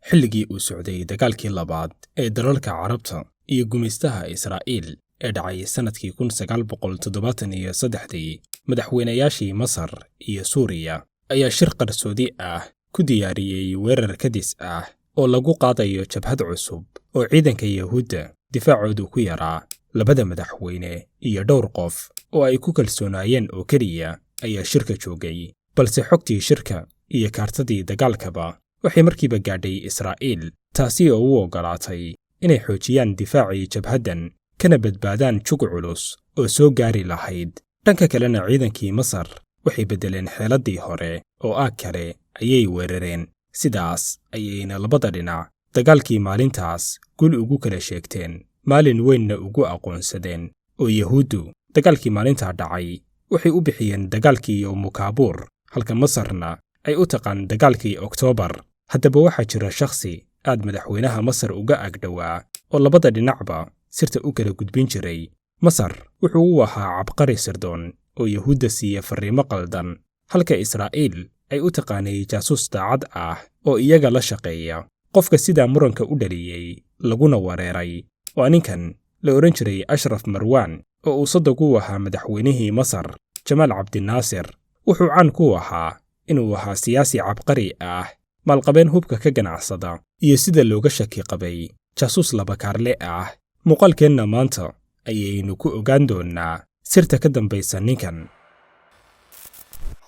xilligii uu socday dagaalkii labaad ee dalalka Carabta iyo gumaystaha Israa'iil ee dhacay sanadkii 1973 madaxweynayaashii Masar iyo Suuriya ayaa shir qarsoodi ah ku diyaariyey weerar kadis ah oo lagu qaadayo jabhad cusub oo ciidanka Yahuudda difaacoodu ku yaraa labada madaxweyne iyo dhowr qof oo ay ku kalsoonaayeen oo keliya ayaa shirka joogay balse xogtii shirka iyo kaartadii dagaalkaba waxay markiiba gaadhay Israa'iil taasi oo u ogolaatay inay xoojiyaan difaacii jabhaddan kana badbaadaan jug culus oo soo gaari lahayd dhanka kalena ciidankii Masar waxay bedeleen xeeladii hore oo kale ayay weerareen sidaas ayayna labada dhinac dagaalkii maalintaas gul ugu kala sheegteen maalin weynna ugu aqoonsadeen oo Yahuuddu dagaalkii maalintaa dhacay waxay u bixiyeen dagaalkii Yom Kaabuur halka Masarna ay u taqaan dagaalkii Oktoobar. Haddaba waxaa jira shakhsi aad madaxweynaha Masar uga agdhowaa oo labada dhinacba sirta u kala gudbin jiray. Masar wuxuu u ahaa cabqari sirdoon oo Yahuudda siiya fariimo qaldan halka Israa'iil ay u taqaanay jaasuus daacad ah oo iyaga la shaqeeya. Qofka sidaa muranka u dhaliyey laguna wareeray waa ninkan la oran jiray Ashraf Marwan oo uu saddex u ahaa madaxweynihii Masar Jamaal Cabdinaasir. Wuxuu caan ku ahaa inuu ahaa siyaasi cabqari ah maalqabeen hubka ka ganacsada iyo sida looga shaki qabay jaasuus laba kaarle ah. Muuqaalkeenna maanta ayaynu ku ogaan doonaa sirta ka dambaysa ninkan.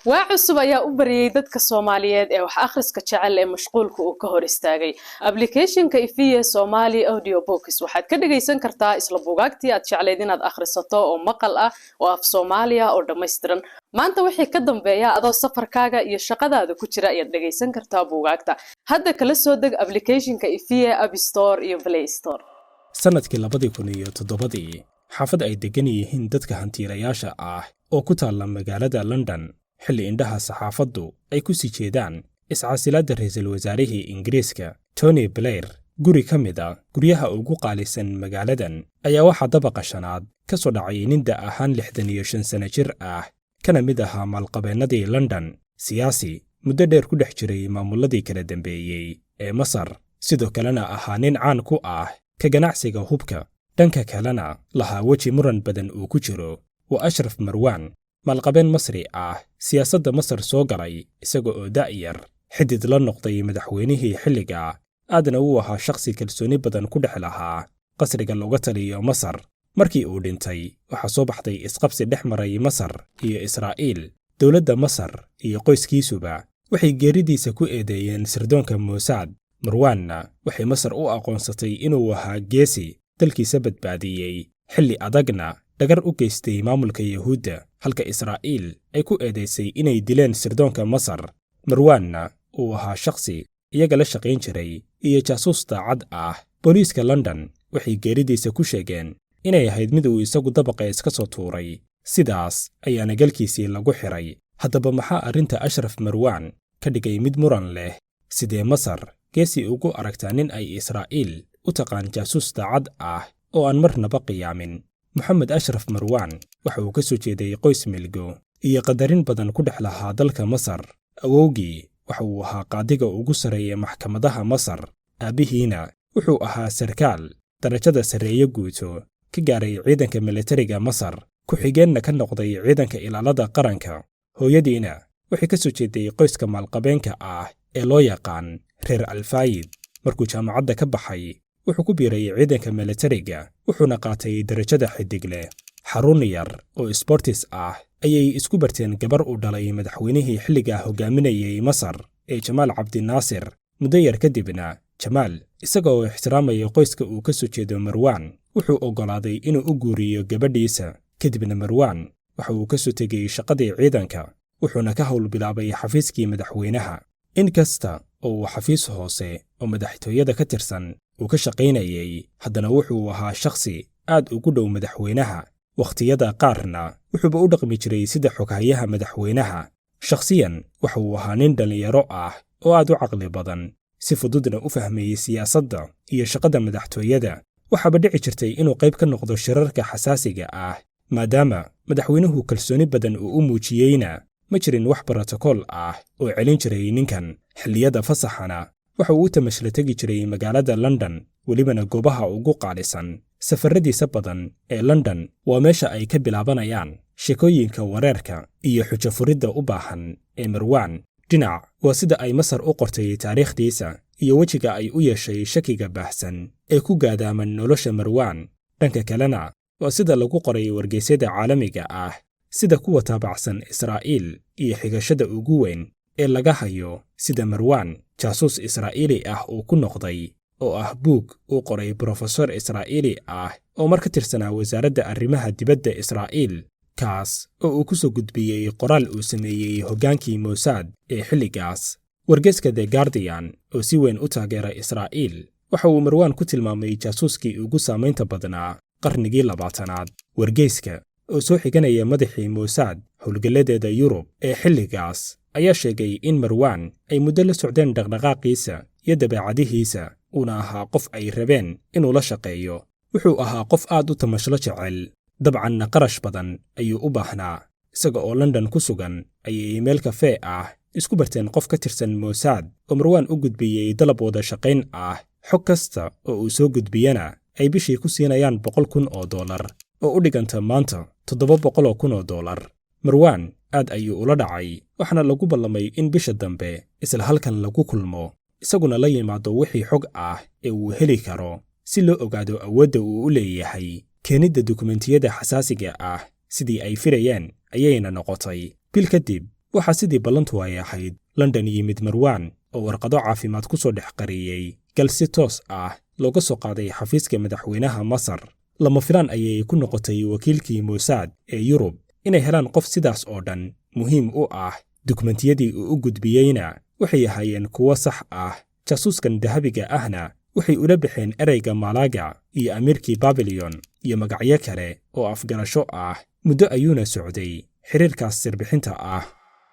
waa cusub ayaa u bariyay dadka Soomaaliyeed ee wax akhriska jecel ee mashquulka uu ka hor istaagay. Application-ka Ifiye Somali Audio Books waxaad ka dhageysan kartaa isla buugaagtii aad jecleyd inaad akhrisato oo maqal ah oo af Soomaaliya oo dhammaystiran. maanta wixii ka dambeeya adoo safarkaaga iyo shaqadaada ku jira ayaad dhageysan kartaa buugaagta. hadda kala soo deg application-ka Ifiye App Store iyo Play Store. sanadkii 2007 xaafad ay degan yihiin dadka hantiilayaasha ah oo ku taala magaalada London xilli indhaha saxaafaddu ay ku sii jeedaan iscaasilaadda ra'iisul wasaarihii Ingiriiska Tony Blair. guri ka mid ah guryaha ugu qaalisan magaaladan ayaa waxaa dabaqa shanaad ka soo dhacay nin da ahaan 65 sano jir ah kana mid ahaa maalqabeennadii London, siyaasi muddo dheer ku dhex jiray maamuladii kala dambeeyey ee Masar, sidoo kalena ahaa nin caan ku ah ka ganacsiga hubka. dhanka kalena lahaa weji muran badan uu ku jiro waa Ashraf Marwan, maalqabeen Masri ah siyaasadda Masar soo galay isaga oo da'yar xidid la noqday madaxweynihii xilliga aadna uu ahaa shakhsi kalsooni badan ku dhex lahaa qasriga looga taliyo Masar. markii uu dhintay waxaa soo baxday isqabsi dhex maray Masar iyo Israa'iil. dowladda Masar iyo qoyskiisuba waxay geeridiisa ku eedeeyeen sirdoonka Mossad. Marwanna waxay Masar u aqoonsatay inuu ahaa geesi dalkiisa badbaadiyey xilli adagna dhagar u geystay maamulka Yahuudda halka Israa'iil ay ku eedeysay inay dileen sirdoonka Masar. Marwanna uu ahaa shakhsi iyaga la shaqayn jiray iyo jaasuus daacad ah. booliiska London waxay geeridiisa ku sheegeen inay ahayd mid uu isagu dabaqa iska soo tuuray, sidaas ayaana galkiisii lagu xiray. haddaba maxaa arrinta Ashraf Marwan ka dhigay mid muran leh? sidee Masar geesi ugu aragtaa nin ay Israa'iil u taqaan jaasuus daacad ah oo aan marnaba qiyaamin? Moxamed Ashraf Marwan waxa uu ka soo jeeday qoys milgo iyo qadarin badan ku dhex lahaa dalka Masar. awowgii waxa uu ahaa qaadiga ugu sareeya maxkamadaha Masar. aabihiina wuxuu ahaa sarkaal darajada sareeya guuto ka gaaray ciidanka militariga Masar, ku-xigeenna ka noqday ciidanka ilaalada qaranka. hooyadiina waxay ka soo jeeday qoyska maalqabeenka ah ee loo yaqaan reer Alfayid. markuu jaamacadda ka baxay wuxuu ku biiray ciidanka militariga wuxuuna qaatay darajada xidigle. xarun yar oo sportis ah ayay isku barteen gabar u dhalay madaxweynihii xilliga hogaaminayay Masar ee Jamaal Cabdinaasir. muddo yar kadibna Jamaal isagoo ixtiraamaya qoyska uu ka soo jeedo Marwan wuxuu ogolaaday inuu u guuriyo gabadhiisa. kadibna Marwan waxa uu ka soo tegay shaqadii ciidanka wuxuuna ka hawl bilaabay xafiiskii madaxweynaha. in kasta oo uu xafiis hoose oo madaxtooyada ka tirsan uu ka shaqaynayay, haddana wuxuu ahaa shakhsi aad ugu dhow madaxweynaha. waqtiyada qaarna wuxuuba u dhaqmi jiray sida xoghayaha madaxweynaha. shakhsiyan waxa uu ahaa nin dhalinyaro ah oo aad u caqli badan, si fududna u fahmayay siyaasadda iyo shaqada madaxtooyada. waxaaba dhici jirtay inuu qayb ka noqdo shirarka xasaasiga ah maadaama madaxweynuhu kalsooni badan uu u muujiyeyna ma jirin wax borotokool ah oo celin jiray ninkan. xilliyada fasaxana waxa uu u tamashla tegi jiray magaalada London, welibana goobaha ugu qaalisan. Safaradiisa badan ee London waa meesha ay ka bilaabanayaan sheekooyinka wareerka iyo xujo furidda u baahan ee Marwan. Dhinac waa sida ay Masar u qortay taariikhdiisa iyo wejiga ay u yeeshay shakiga baahsan ee ku gaadaaman nolosha Marwan. Dhanka kalena waa sida lagu qoray wargeysyada caalamiga ah, sida kuwa taabacsan Israa'iil iyo xigashada ugu weyn ee laga hayo sida Marwan jaasuus Israa'iili ah uu ku noqday, oo ah buug uu qoray professor Israa'iili ah oo mar ka tirsanaa wasaaradda arrimaha dibadda Israa'iil, kaas oo uu ku soo gudbiyey qoraal uu sameeyey hoggaankii Mossad ee xilligaas. Wargeyska The Guardian oo si weyn u taageera Israa'iil waxa uu Marwan ku tilmaamay jaasuuskii ugu saamaynta badnaa qarnigii 20aad. Wargeyska oo soo xiganaya madaxii Mossad howlgalladeeda Yurub ee xilligaas ayaa sheegay in Marwan ay muddo la socdeen dhaqdhaqaaqiisa iyo dabeecadihiisa, uuna ahaa qof ay rabeen inuu la shaqeeyo. Wuxuu ahaa qof aad u tamashlo jecel, dabcanna qarash badan ayuu u baahnaa. Isaga oo London ku sugan ayay meel kafee ah isku barteen qof ka tirsan Mossad oo Marwan u gudbiyey dalab wada shaqayn ah. Xog kasta oo uu soo gudbiyana ay bishii ku siinayaan $100,000 oo u dhiganta maanta $700,000. Marwan aad ayuu ula dhacay, waxaana lagu ballamay in bisha dambe isla halkan lagu kulmo, isaguna la yimaado wixii xog ah ee uu heli karo si loo ogaado awoodda uu u leeyahay keenidda dukumentiyada xasaasiga ah. Sidii ay filayeen ayayna noqotay. Bil kadib waxaa sidii ballantu ay ahayd London yimid Marwan oo warqado caafimaad ku soo dhex qariyey gal si toos ah looga soo qaaday xafiiska madaxweynaha Masar. Lama filaan ayay ku noqotay wakiilkii Mossad ee Yurub inay helaan qof sidaas oo dhan muhiim u ah. Dukumentiyadii uu u gudbiyeyna waxay ahaayeen kuwo sax ah. Jaasuuskan dahabiga ahna waxay ula baxeen ereyga Malaga iyo amiirkii Babylon iyo magacyo kale oo afgarasho ah. Muddo ayuuna socday xiriirkaas sirbixinta ah.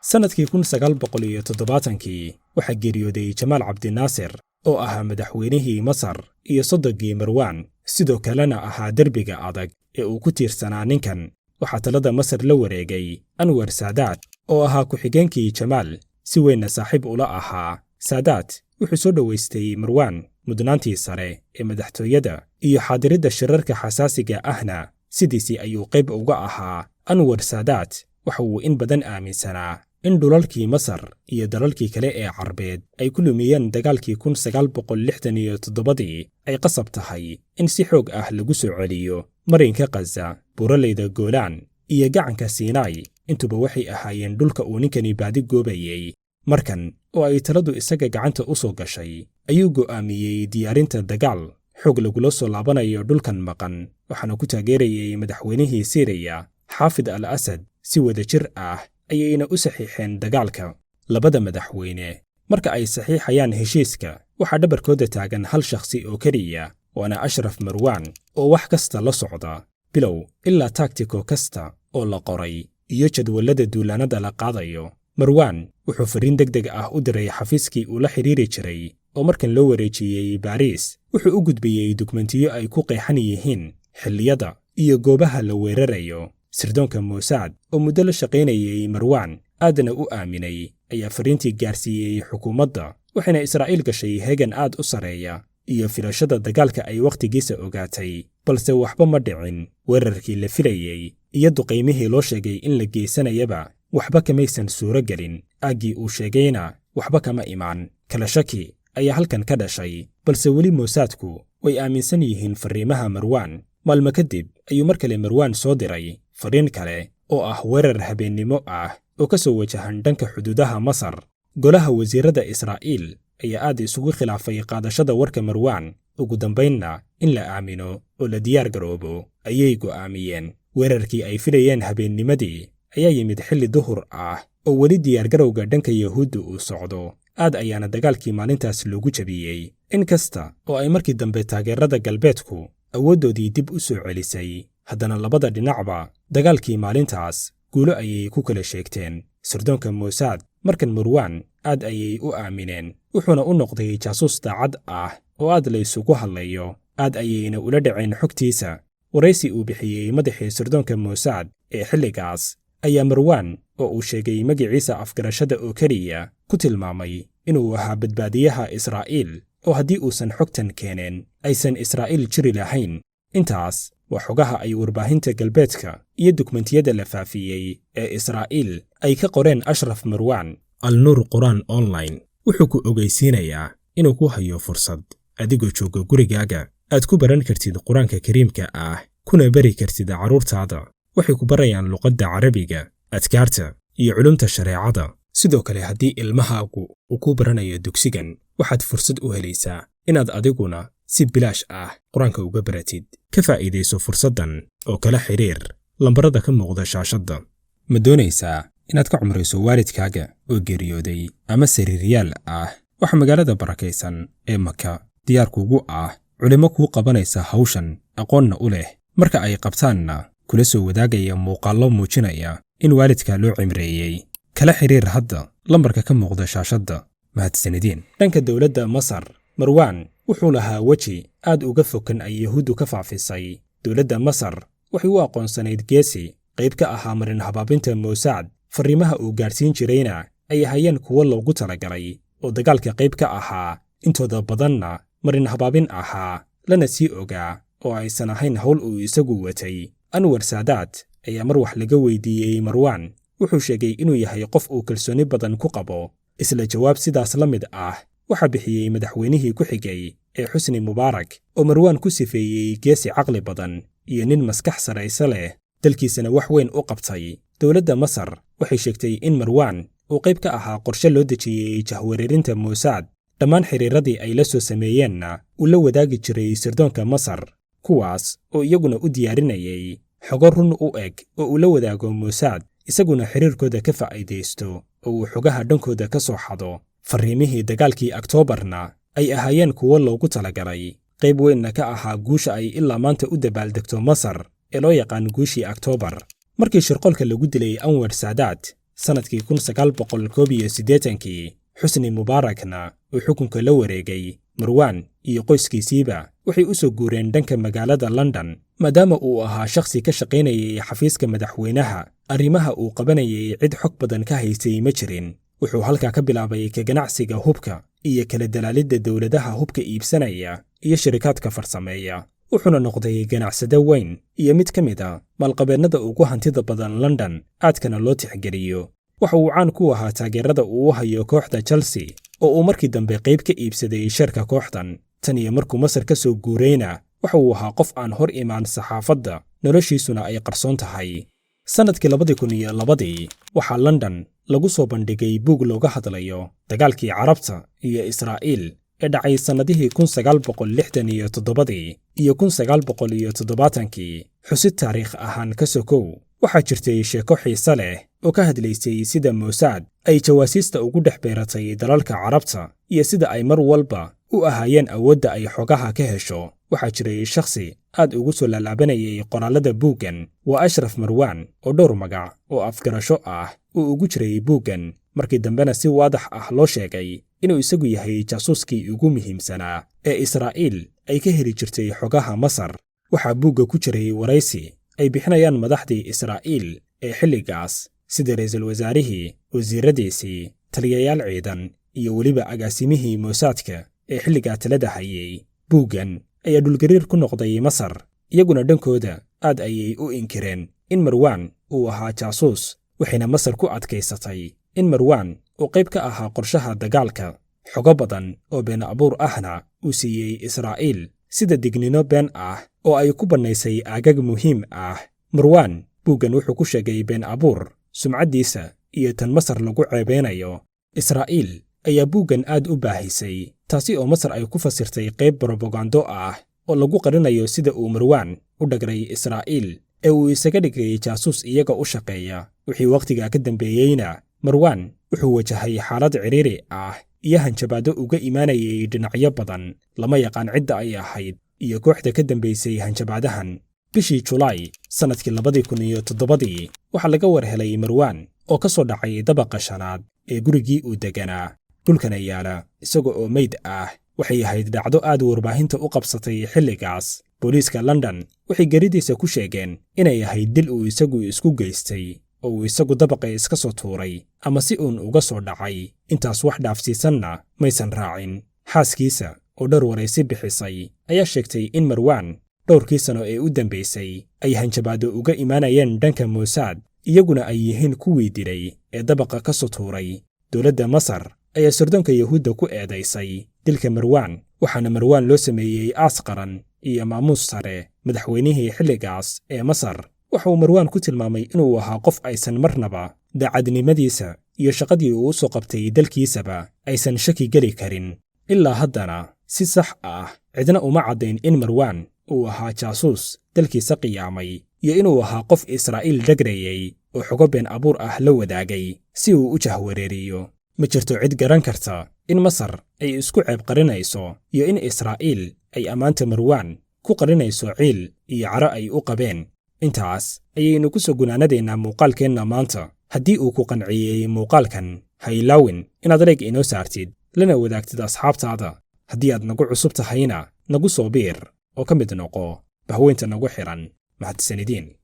Sanadkii 1970 waxaa geeriyooday Jamaal Cabdinaasir oo ahaa madaxweynihii Masar iyo sodogii Marwan, sidoo kalena ahaa derbiga adag ee uu ku tiirsanaa ninkan. Waxaa talada Masar la wareegay Anwar Saadaat oo ahaa ku-xigeenkii Jamaal, si weynna saaxiib ula ahaa. Saadaat wuxuu soo dhoweystay Marwan mudnaantii sare ee madaxtooyada iyo xaadiridda shirarka xasaasiga ahna sidiisii ayuu qayb uga ahaa. Anwar Saadaat waxa uu in badan aaminsanaa in dhulalkii Masar iyo dalalkii kale ee Carbeed ay ku lumiyeen dagaalkii 1967 ay qasab tahay in si xoog ah lagu soo celiyo marinka Gaza, buuraleyda Golan iyo gacanka Sinai. Intuba waxay ahaayeen dhulka uu ninkani baadi goobayey. Markan oo ay taladu isaga gacanta u soo gashay ayuu go'aamiyey diyaarinta dagaal xoog lagula soo laabanayo dhulkan maqan, waxaana ku taageerayay madaxweynihii Syria Xaafid al-Asad. Si wada jir ah ayayna u saxiixeen dagaalka. Labada madaxweyne marka ay saxiixayaan heshiiska waxaa dhabarkooda taagan hal shakhsi oo keliya, waana Ashraf Marwan oo wax kasta la socda, bilow ilaa taktiko kasta oo la qoray iyo jadwalada duulaanada la qaadayo. Marwan wuxuu fariin degdeg ah u diray xafiiskii uu la xiriiri jiray oo markan loo wareejiyey Paris. Wuxuu u gudbiyey dukumentiyo ay ku qeexan yihiin xilliyada iyo goobaha la weerarayo. Sirdoonka Mossad oo muddo la shaqaynayay Marwan aadna u aaminay ayaa fariintii gaarsiiyey xukuumadda, waxayna Israa'iil gashay heegan aad u sareeya iyo filashada dagaalka ay waqtigiisa ogaatay. Balse waxba ma dhicin. Weerarkii la filayey iyo duqaymihii loo sheegay in la geysanayaba waxba kamaysan suuro gelin. Aaggii uu sheegayna waxba kama imaan. Kala shaki ayaa halkan ka dhashay, balse weli Mossadku way aaminsan yihiin fariimaha Marwan. Maalmo kadib ayuu mar kale Marwan soo diray fariin kale oo ah weerar habeennimo ah oo ka soo wajahan dhanka xuduudaha Masar. Golaha wasiirada Israa'iil ayaa aad isugu khilaafay qaadashada warka Marwan. Ugu dambaynna in la aamino oo la diyaar garoobo ayay go'aamiyeen. Weerarkii ay filayeen habeennimadii ayaa yimid xilli duhur ah oo weli diyaar garowga dhanka Yahuudda uu socdo. Aad ayaana dagaalkii maalintaas loogu jabiyey, in kasta oo ay markii dambe taageerada galbeedku awooddoodii dib u soo celisay. Haddana labada dhinacba dagaalkii maalintaas guulo ayay ku kala sheegteen. Sirdoonka Mossad markan Marwan aad ayay u aamineen, wuxuuna u noqday jaasuus daacad ah oo aad la isugu hadlayo. Aad ayayna ula dhaceen xogtiisa. Waraysi uu bixiyey madaxii sirdoonka Mossad ee xilligaas ayaa Marwan oo uu sheegay magaciisa afgarashada oo keliya ku tilmaamay inuu ahaa badbaadiyaha Israa'iil oo haddii uusan xogtan keeneen aysan Israa'iil jiri lahayn. Intaas waa xogaha ay warbaahinta galbeedka iyo dukumentiyada la faafiyey ee Israa'iil ay ka qoreen Ashraf Marwan. Al-Nur Qur'an Online wuxuu ku ogeysiinayaa inuu ku hayo fursad adigoo jooga gurigaaga aad ku baran kartid Qur'aanka Kariimka ah kuna bari kartid carruurtaada. Waxay ku barayaan luqadda Carabiga, adkaarta iyo culumta shareecada. Sidoo kale haddii ilmahaagu uu ku baranayo dugsigan, waxaad fursad u helaysaa inaad adiguna si bilaash ah Qur'aanka uga baratid. Ka faa'iidayso fursaddan oo kala xiriir lambarada ka muuqda shaashadda. Ma doonaysaa inaad ka cumrayso waalidkaaga oo geeriyooday ama sariiryaal ah? Waxa magaalada barakaysan ee Maka diyaar kuugu ah culimo kuu qabanaysa hawshan, aqoonna u leh, marka ay qabtaanna kula soo wadaagaya muuqaallo muujinaya in waalidka loo cimreeyey. Kala xiriir hadda lambarka ka muuqda shaashadda. Mahadsanidin. Dhanka dowladda Masar, Marwan wuxuu lahaa weji aad uga fokan ay Yahuuddu ka faafisay. Dowladda Masar waxay u aqoonsanayd geesi qayb ka ahaa marin habaabinta Mossad. Fariimaha uu gaarsiin jirayna ay ahayeen kuwo loogu talagalay oo dagaalka qayb ka ahaa, intooda badanna marin habaabin ahaa, lana sii ogaa oo aysan ahayn hawl uu isagu watay. Anwar Saadaat ayaa mar wax laga weydiiyey Marwan wuxuu sheegay inuu yahay qof uu kalsooni badan ku qabo. Isla jawaab sidaas la mid ah waxa bixiyey madaxweynihii ku xigay ee Xusni Mubaarak oo Marwan ku sifeeyey geesi caqli badan iyo nin maskax saraysa leh, dalkiisana wax weyn u qabtay. Dowladda Masar waxay sheegtay in Marwan uu qayb ka ahaa qorshe loo dejiyey jahwareerinta Mossad. Dhammaan xiriiradii ay la soo sameeyeenna uu la wadaagi jiray sirdoonka Masar, kuwaas oo iyaguna u diyaarinayay xogo run u eg oo uu la wadaago Mossad, isaguna xiriirkooda ka faa'iidaysto oo uu xogaha dhankooda ka soo xado. Fariimihii dagaalkii Oktoobarna ay ahaayeen kuwo loogu talagalay, qayb weynna ka ahaa guusha ay ilaa maanta u dabaaldegto Masar ee loo yaqaan guushii Oktoobar. Markii shirqoolka lagu dilay Anwar Saadaat sanadkii 1981, Xusni Mubaarakna uu xukunka la wareegay, Marwan iyo qoyskiisiiba waxay u soo guureen dhanka magaalada London. Maadaama uu ahaa shakhsi ka shaqaynayay xafiiska madaxweynaha, arrimaha uu qabanayay cid xog badan ka haysay ma jirin. Wuxuu halkaa ka bilaabay ka ganacsiga hubka iyo kala dalaalidda dowladaha hubka iibsanaya iyo shirkadka farsameeya. Wuxuuna noqday ganacsade weyn iyo mid ka mid ah maalqabeennada ugu hantida badan London, aadkana loo tixgeliyo. Waxa uu caan ku ahaa taageerada uu u hayo kooxda Chelsea oo uu markii dambe qayb ka iibsaday sharka kooxdan. Tan iyo markuu Masar ka soo guurayna waxa uu ahaa qof aan hor imaan saxaafadda, noloshiisuna ay qarsoon tahay. Sanadkii 2002 waxaa London lagu soo bandhigay buug looga hadlayo dagaalkii Carabta iyo Israa'iil ee dhacay sannadihii 1967 iyo 1970. Xusid taariikh ahaan ka sokow, waxaa jirtay sheeko xiise leh oo ka hadlaysay sida Mossad ay jawaasiista ugu dhex beeratay dalalka Carabta iyo sida ay mar walba u ahaayeen awoodda ay xogaha ka hesho. Waxaa jiray shakhsi aad ugu soo laalaabanayay qoraalada buuggan, waa Ashraf Marwan oo dhowr magac oo afgarasho ah uu ugu jiray buuggan. Markii dambena si waadax ah loo sheegay inuu isagu yahay jaasuuskii ugu muhiimsanaa ee Israa'iil ay ka heli jirtay xogaha Masar. Waxaa buugga ku jiray waraysi ay bixinayaan madaxdii Israa'iil ee xilligaas, sida ra'iisul wasaarihii, wasiiradiisii, taliyayaal ciidan iyo weliba agaasimihii Mossadka ee xilligaa talada hayay. Buuggan ayaa dhulgariir ku noqday Masar, iyaguna dhankooda aad ayay u inkireen in Marwan uu ahaa jaasuus, waxayna Masar ku adkaysatay in Marwan uu qayb ka ahaa qorshaha dagaalka. Xogo badan oo been abuur ahna uu siiyey Israa'iil, sida dignino been ah oo ay ku bannaysay aagag muhiim ah. Marwan buuggan wuxuu ku sheegay been abuur, sumcaddiisa iyo tan Masar lagu ceebeynayo. Israa'iil ayaa buuggan aad u baahisay, taasi oo Masar ay ku fasirtay qayb propagando ah oo lagu qarinayo sida uu Marwan u dhagray Israa'iil ee uu isaga dhigay jaasuus iyaga u shaqeeya. Wixii waqtigaa ka dambeeyeyna Marwan wuxuu wajahay xaalad ciriiri ah iyo hanjabaado uga imaanayay dhinacyo badan. Lama yaqaan cidda ay ahayd iyo kooxda ka dambaysay hanjabaadahan. Bishii Julaay sanadkii 2007 waxaa laga warhelay Marwan oo ka soo dhacay dabaqa shanaad ee gurigii uu deganaa, dhulkana yaala isaga oo meyd ah. Waxay ahayd dhacdo aad warbaahinta u qabsatay xilligaas. Booliiska London waxay garidiisa ku sheegeen inay ahayd dil uu isagu isku geystay oo uu isagu dabaqa iska soo tuuray ama si uun uga soo dhacay intaas wax dhaafsiisanna maysan raacin. xaaskiisa oo dhowr waraysi bixisay ayaa sheegtay in Marwan dhowrkii sano ee u dambaysay ay hanjabaado uga imaanayeen dhanka Mossad, iyaguna ay yihiin kuwii dilay ee dabaqa ka soo tuuray. dowladda Masar ayaa sirdoonka Yahuudda ku eedaysay dilka Marwan, waxaana Marwan loo sameeyey aas qaran iyo maamuus sare. madaxweynihii xilligaas ee Masar waxa uu Marwan ku tilmaamay inuu ahaa qof aysan marnaba daacadnimadiisa iyo shaqadii uu u soo qabtay dalkiisaba aysan shaki geli karin. ilaa haddana si sax ah cidna uma caddayn in Marwan uu ahaa jaasuus dalkiisa qiyaamay iyo inuu ahaa qof Israa'iil dhagrayay oo xogo been abuur ah la wadaagay si uu u jahwareeriyo. ma jirto cid garan karta in Masar ay isku ceeb qarinayso iyo in Israa'iil ay ammaanta Marwan ku qarinayso ciil iyo caro ay u qabeen. intaas ayaynu ku soo gunaanadeennaa muuqaalkeenna maanta. haddii uu ku qanciyey muuqaalkan, ha ilaawin inaad like inoo saartid lana wadaagtid asxaabtaada. haddii aad nagu cusub tahayna nagu soo biir oo ka mid noqo bahweynta nagu xiran. mahadsanidin.